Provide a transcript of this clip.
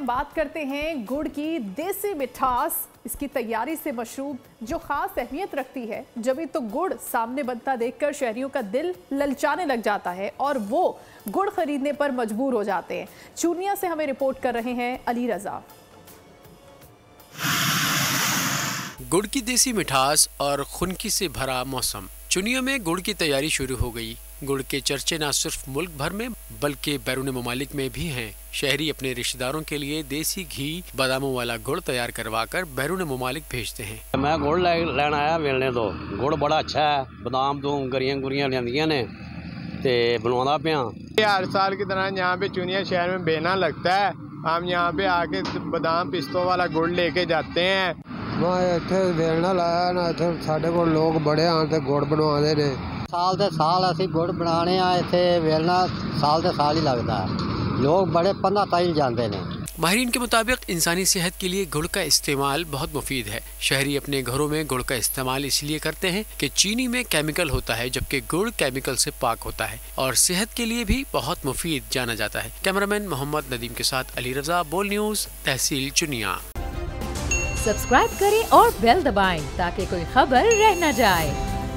बात करते हैं गुड़ की देसी मिठास। इसकी तैयारी से मशरूब जो खास अहमियत रखती है। जब तो गुड़ सामने बनता देखकर शहरियों का दिल ललचाने लग जाता है और वो गुड़ खरीदने पर मजबूर हो जाते हैं। चूनिया से हमें रिपोर्ट कर रहे हैं अली रजा। गुड़ की देसी मिठास और खुनकी से भरा मौसम। चुनिया में गुड़ की तैयारी शुरू हो गई। गुड़ के चर्चे न सिर्फ मुल्क भर में बल्कि बैरून ममालिक में भी हैं। शहरी अपने रिश्तेदारों के लिए देसी घी बादामों वाला गुड़ तैयार करवा कर बैरून ममालिक भेजते हैं। मैं गुड़ लैन आया मिलने तो गुड़ बड़ा अच्छा है। बादाम तो गरियां गुरियां लियांदियां ने ते बनवाना पिया। हर साल की तरह यहाँ पे चुनिया शहर में बेना लगता है। हम यहाँ पे आके बादाम पिस्तों वाला गुड़ लेके जाते हैं। मैं इत्थे वेलना लाया ना, इत्थे साडे कोल लोग बड़े आन ते गुड़ बनवाते ने। साल दे साल असी गुड़ बनाने आ, इत्थे वेलना साल दे साल ही लगता है। लोग बड़े 15 ताई जाते हैं। माहिरीन के मुताबिक इंसानी सेहत के लिए गुड़ का इस्तेमाल बहुत मुफीद है। शहरी अपने घरों में गुड़ का इस्तेमाल इसलिए करते हैं कि चीनी में केमिकल होता है, जबकि गुड़ केमिकल से पाक होता है और सेहत के लिए भी बहुत मुफीद जाना जाता है। कैमरामैन मोहम्मद नदीम के साथ अली रजा, बोल न्यूज, तहसील चुनिया। सब्सक्राइब करें और बेल दबाएं ताकि कोई खबर रह न जाए।